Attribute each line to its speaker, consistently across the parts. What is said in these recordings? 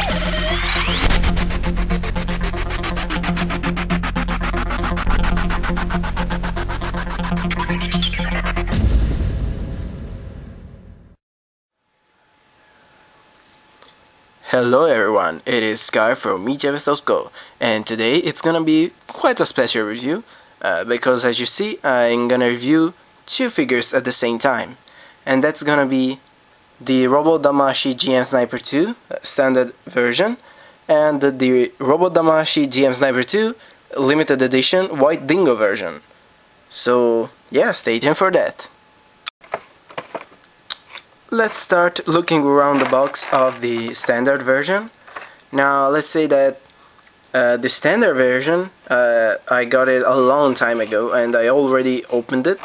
Speaker 1: Hello everyone, it is Sky from MECHAVERSE, and today it's gonna be quite a special review because as you see I'm gonna review two figures at the same time, and that's gonna be the DAMASHI GM Sniper 2 standard version and the DAMASHI GM Sniper 2 limited edition white Dingo version. So yeah, stay tuned for that. Let's start looking around the box of the standard version. Now let's say that the standard version, I got it a long time ago and I already opened it,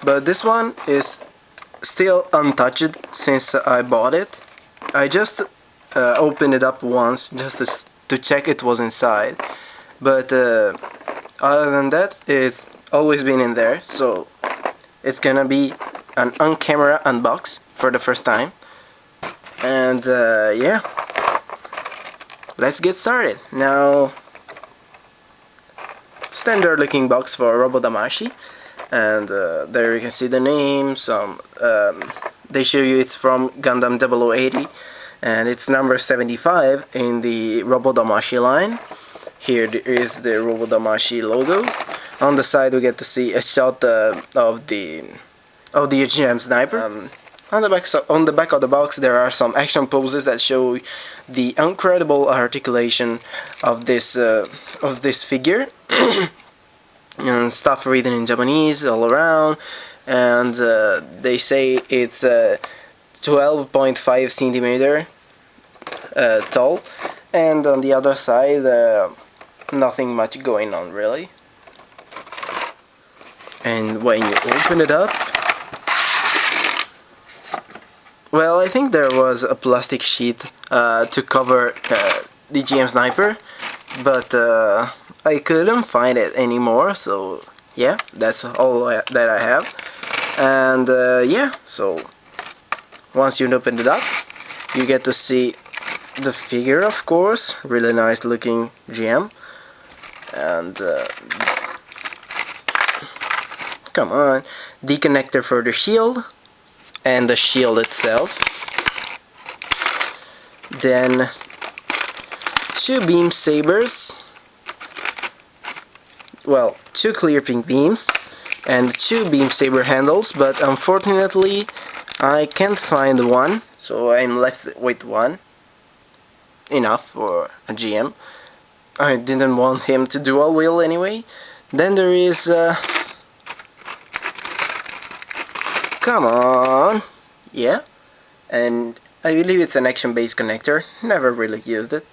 Speaker 1: but this one is still untouched since I bought it. I just opened it up once just to check it was inside, but other than that it's always been in there, so it's gonna be an on-camera unbox for the first time. And yeah, let's get started. Now, standard looking box for DAMASHI, and there you can see the name. They show you it's from Gundam 0080 and it's number 75 in the DAMASHI line. Here is the DAMASHI logo. On the side we get to see a shot of the GM Sniper. On the back of the box there are some action poses that show the incredible articulation of this figure. And stuff written in Japanese all around, and they say it's 12.5 centimeter tall, and on the other side nothing much going on really. And when you open it up, well, I think there was a plastic sheet to cover the GM Sniper, but I couldn't find it anymore, so yeah, that's all that I have. And yeah, so once you open it up, you get to see the figure, of course, really nice looking GM, and come on, the connector for the shield, and the shield itself. Then two beam sabers, well, two clear pink beams and two beam saber handles, but unfortunately I can't find one, so I'm left with one. Enough for a GM. I didn't want him to dual wield anyway. Then there is come on, yeah, and I believe it's an action-based connector, never really used it.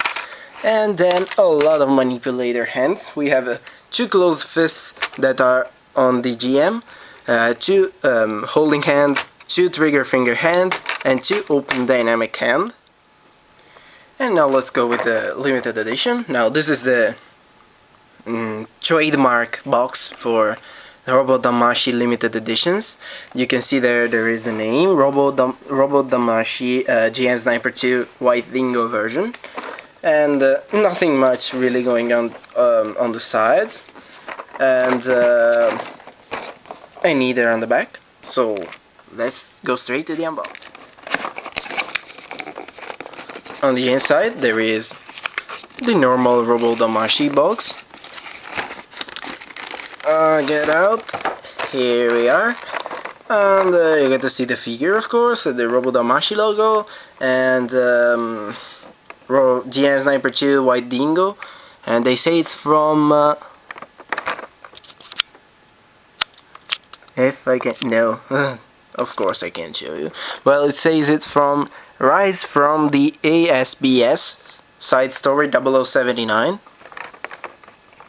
Speaker 1: And then a lot of manipulator hands. We have two closed fists that are on the GM, two holding hands, two trigger finger hands, and two open dynamic hand. And now let's go with the limited edition. Now this is the trademark box for DAMASHI limited editions. You can see there is the name DAMASHI GM Sniper 2 White Dingo version, and nothing much really going on the sides, and neither on the back. So let's go straight to the unbox. On the inside there is the normal DAMASHI box. Get out. Here we are, and you get to see the figure, of course, the DAMASHI logo, and GM Sniper 2 White Dingo, and they say it's from if I can, no, of course I can't show you. Well, it says it's from Rise from the ASBS Side Story 0079.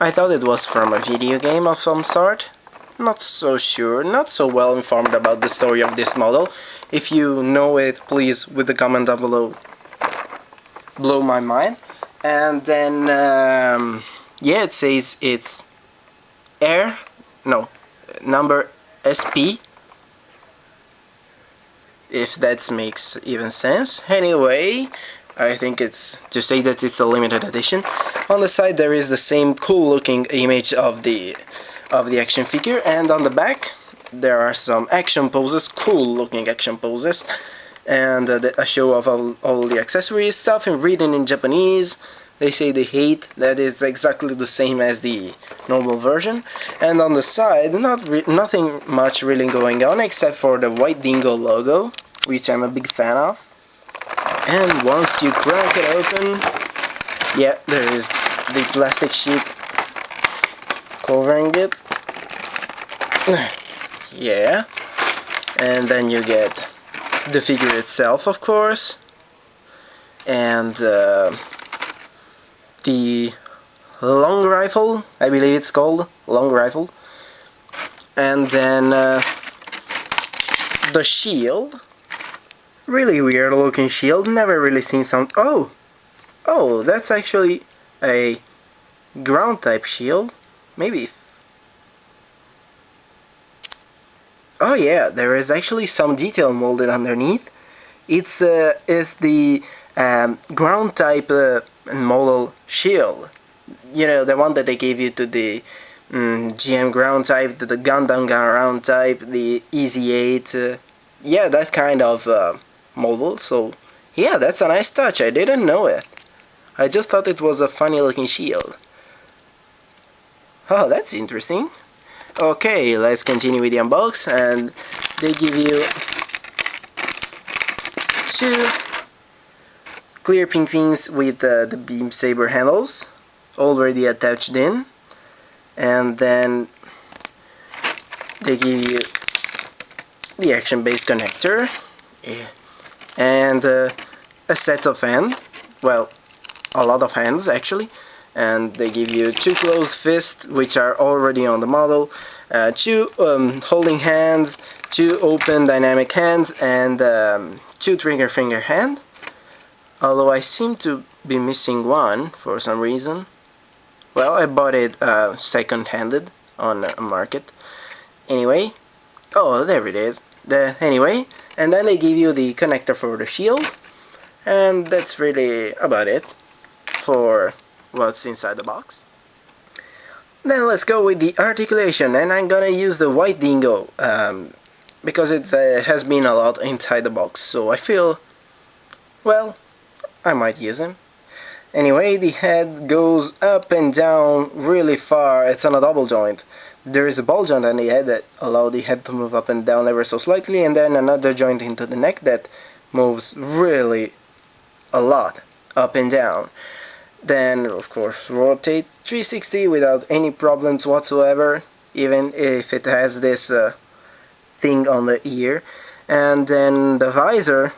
Speaker 1: I thought it was from a video game of some sort. Not so sure, not so well informed about the story of this model. If you know it, please, with the comment down below, blow my mind. And then, yeah, it says it's number SP, if that makes even sense. Anyway, I think it's to say that it's a limited edition. On the side there is the same cool looking image of the action figure, and on the back there are some action poses, cool looking action poses, and a show of all the accessories stuff and written in Japanese. They say they hate, that is exactly the same as the normal version. And on the side, nothing much really going on except for the white Dingo logo, which I'm a big fan of. And once you crack it open, yeah, there is the plastic sheet covering it. Yeah, and then you get the figure itself, of course, and the long rifle, I believe it's called long rifle, and then the shield, really weird looking shield, never really seen some. Oh, that's actually a ground type shield, maybe. Oh yeah, there is actually some detail molded underneath. It's the ground type model shield. You know, the one that they gave you to the GM ground type, the Gundam ground type, the Easy 8. Yeah, that kind of model. So yeah, that's a nice touch. I didn't know it. I just thought it was a funny looking shield. Oh, that's interesting. Okay, let's continue with the unbox, and they give you two clear pink wings with the beam saber handles already attached in, and then they give you the action base connector, and a set of hands, well, a lot of hands actually, and they give you two closed fists which are already on the model, two holding hands, two open dynamic hands, and two trigger finger hand, although I seem to be missing one for some reason. Well, I bought it second-handed on a market. Anyway, oh, there it is. Anyway, and then they give you the connector for the shield, and that's really about it for what's inside the box. Then let's go with the articulation, and I'm gonna use the white Dingo because it has been a lot inside the box, so I feel, well, I might use him. Anyway, the head goes up and down really far. It's on a double joint. There is a ball joint on the head that allows the head to move up and down ever so slightly, and then another joint into the neck that moves really a lot up and down. Then, of course, rotate 360 without any problems whatsoever, even if it has this thing on the ear. And then the visor,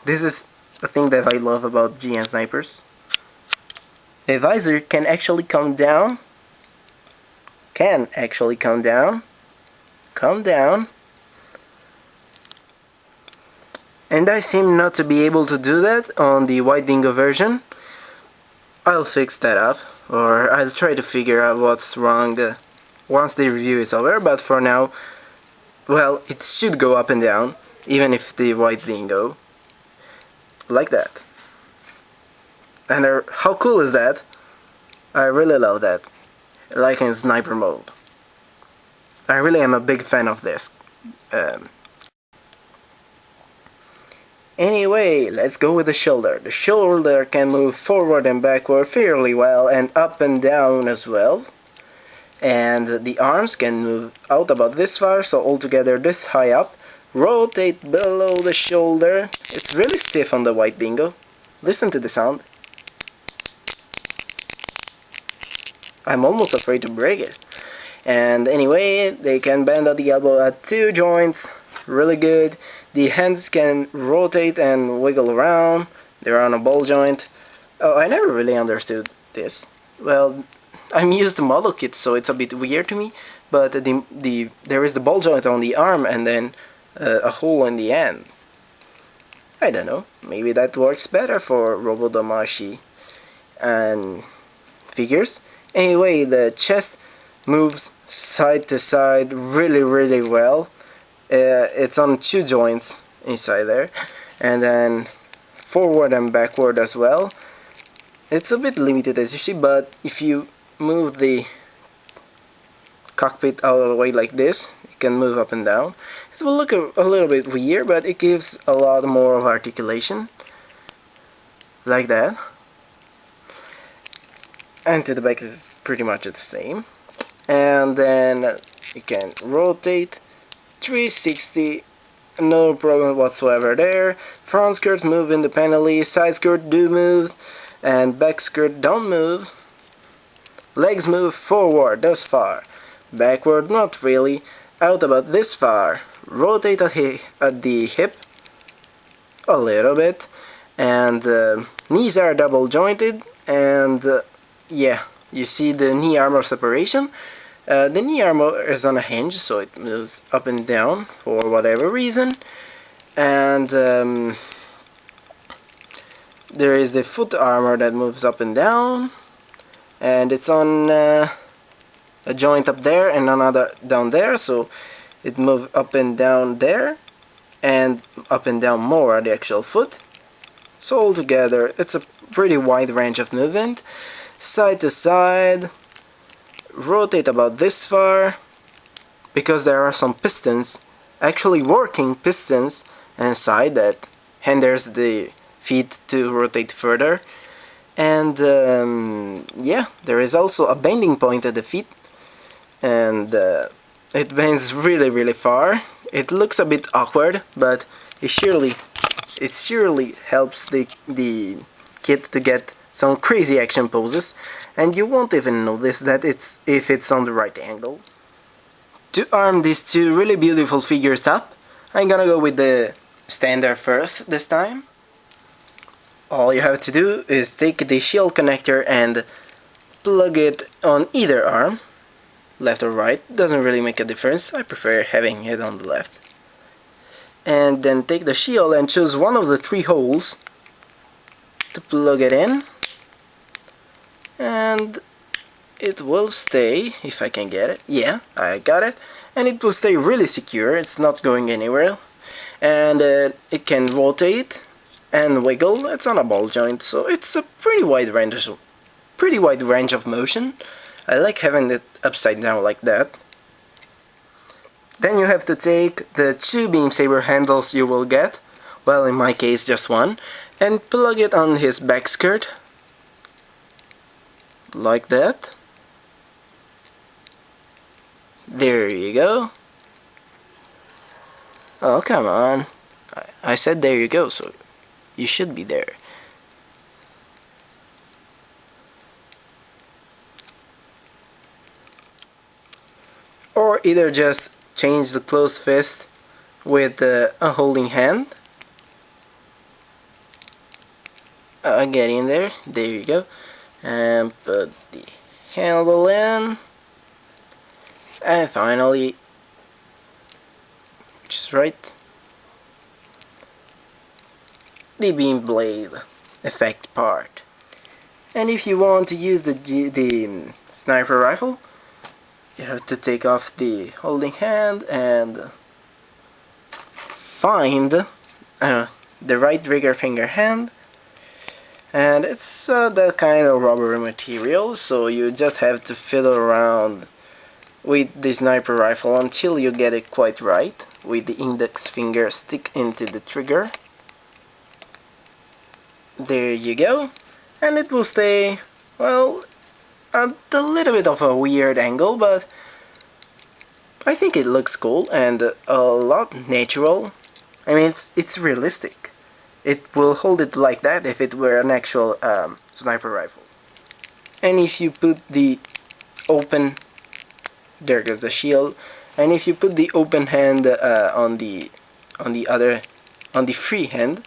Speaker 1: this is the thing that I love about GN snipers. The visor can actually come down, and I seem not to be able to do that on the white Dingo version. I'll fix that up, or I'll try to figure out what's wrong once the review is over, but for now, well, it should go up and down, even if the white Dingo, like that. And how cool is that? I really love that, like in sniper mode. I really am a big fan of this. Anyway, let's go with the shoulder. The shoulder can move forward and backward fairly well, and up and down as well. And the arms can move out about this far, so altogether this high up. Rotate below the shoulder. It's really stiff on the white Dingo. Listen to the sound. I'm almost afraid to break it. And anyway, they can bend at the elbow at two joints. Really good. The hands can rotate and wiggle around. They're on a ball joint. Oh, I never really understood this. Well, I'm used to model kits, so it's a bit weird to me. But there is the ball joint on the arm and then a hole in the end. I don't know. Maybe that works better for Robo DAMASHI and figures. Anyway, the chest moves side to side really well. It's on two joints inside there, and then forward and backward as well. It's a bit limited as you see, but if you move the cockpit out of the way like this, it can move up and down. It will look a little bit weird, but it gives a lot more of articulation, like that. And to the back is pretty much the same. And then you can rotate 360, no problem whatsoever there. Front skirts move independently, side skirt do move, and back skirt don't move. Legs move forward thus far, backward not really, out about this far. Rotate at the hip a little bit, and knees are double jointed, and yeah, you see the knee armor separation. The knee armor is on a hinge, so it moves up and down for whatever reason. And there is the foot armor that moves up and down, and it's on a joint up there and another down there, so it moves up and down there and up and down more at the actual foot. So altogether it's a pretty wide range of movement. Side to side, rotate about this far, because there are some pistons, actually working pistons inside, that hinders the feet to rotate further. And yeah, there is also a bending point at the feet, and it bends really far. It looks a bit awkward, but it surely helps the kit to get some crazy action poses, and you won't even notice that if it's on the right angle. To arm these two really beautiful figures up, I'm gonna go with the standard first this time. All you have to do is take the shield connector and plug it on either arm, left or right, doesn't really make a difference, I prefer having it on the left. And then take the shield and choose one of the three holes to plug it in, and it will stay, if I can get it. Yeah, I got it, and it will stay really secure, it's not going anywhere. And it can rotate and wiggle. It's on a ball joint, so it's a pretty wide range of motion. I like having it upside down like that. Then you have to take the two beam saber handles you will get, well in my case just one, and plug it on his back skirt, like that. There you go. Oh, come on. I said there you go, so you should be there. Or either just change the closed fist with a holding hand. Get in there. There you go. And put the handle in. And finally, which is right, the beam blade effect part. And if you want to use the sniper rifle, you have to take off the holding hand and find the right trigger finger hand, and it's that kind of rubbery material, so you just have to fiddle around with the sniper rifle until you get it quite right, with the index finger stick into the trigger. There you go, and it will stay, well, at a little bit of a weird angle, but I think it looks cool and a lot natural. I mean, it's realistic. It will hold it like that if it were an actual sniper rifle. And if you put the open, there goes the shield. And if you put the open hand on the free hand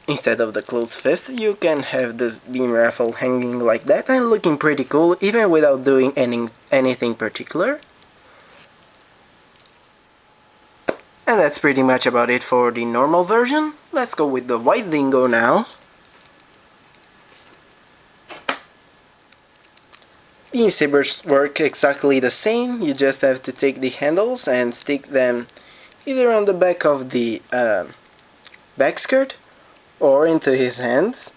Speaker 1: instead of the closed fist, you can have this beam rifle hanging like that and looking pretty cool, even without doing anything particular. And that's pretty much about it for the normal version. Let's go with the white Dingo now. Beam sabers work exactly the same. You just have to take the handles and stick them either on the back of the back skirt or into his hands,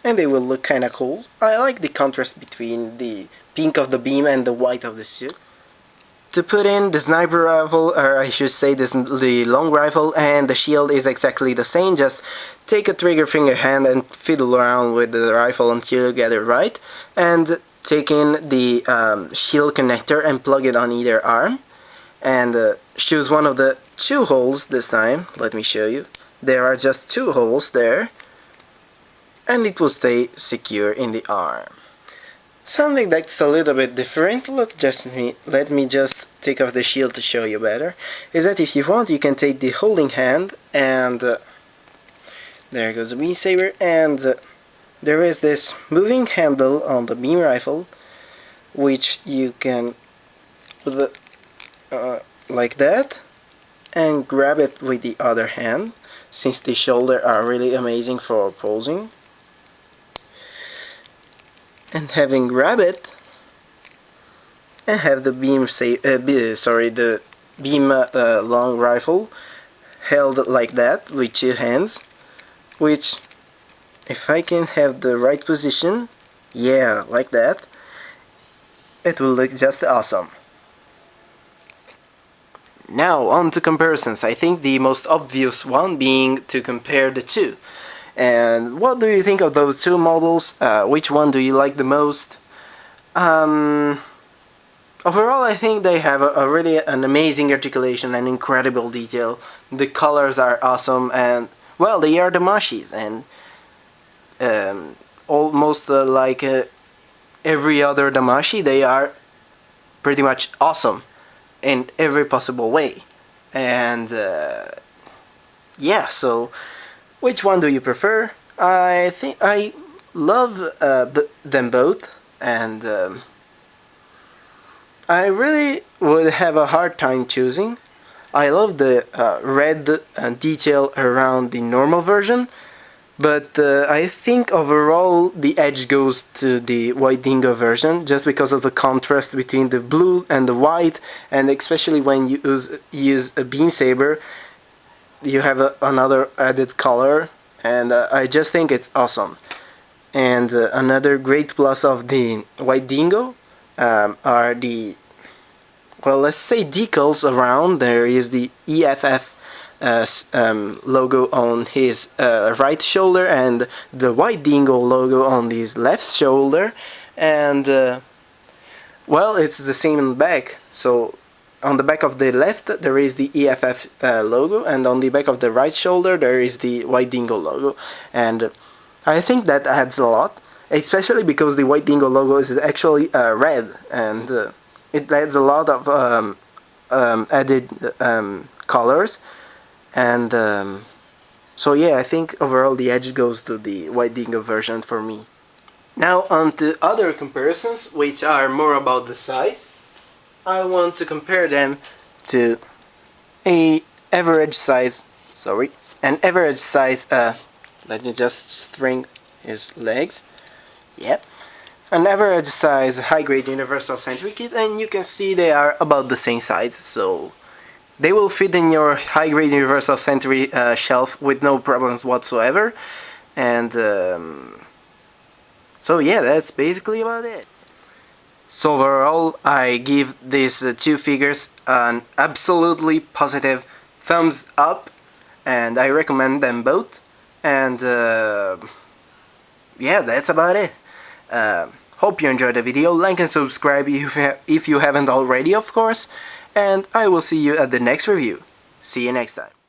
Speaker 1: and they will look kinda cool. I like the contrast between the pink of the beam and the white of the suit. To put in the sniper rifle, or I should say the long rifle, and the shield is exactly the same. Just take a trigger finger hand and fiddle around with the rifle until you get it right, and take in the shield connector and plug it on either arm, and choose one of the two holes this time. Let me show you. There are just two holes there, and it will stay secure in the arm. Something that's a little bit different, let me just take off the shield to show you better, is that if you want you can take the holding hand and there goes the beam saber, and there is this moving handle on the beam rifle which you can put like that and grab it with the other hand, since the shoulder are really amazing for posing. And having grab it and have the the beam long rifle held like that with two hands, which if I can have the right position, yeah, like that, it will look just awesome. Now on to comparisons. I think the most obvious one being to compare the two. And what do you think of those two models? Which one do you like the most? Overall, I think they have a really an amazing articulation and incredible detail. The colors are awesome, and well, they are DAMASHIs, and almost like every other DAMASHI, they are pretty much awesome in every possible way. And yeah, so which one do you prefer? I think I love them both, and I really would have a hard time choosing. I love the red detail around the normal version, but I think overall the edge goes to the white Dingo version, just because of the contrast between the blue and the white, and especially when you use a beam saber, you have another added color, and I just think it's awesome. And another great plus of the white Dingo are the, well, let's say decals around. There is the EFF logo on his right shoulder and the white Dingo logo on his left shoulder, and well, it's the same in the back. So on the back of the left there is the EFF logo, and on the back of the right shoulder there is the white Dingo logo, and I think that adds a lot, especially because the white Dingo logo is actually red, and it adds a lot of added colors, and so yeah, I think overall the edge goes to the white Dingo version for me. Now on to other comparisons, which are more about the size. I want to compare them to an average size, let me just string his legs, yep, an average size high-grade universal sentry kit, and you can see they are about the same size, so they will fit in your high-grade universal sentry shelf with no problems whatsoever, and so yeah, that's basically about it. So overall, I give these two figures an absolutely positive thumbs up, and I recommend them both. And yeah, that's about it. Hope you enjoyed the video. Like and subscribe if you haven't already, of course. And I will see you at the next review. See you next time.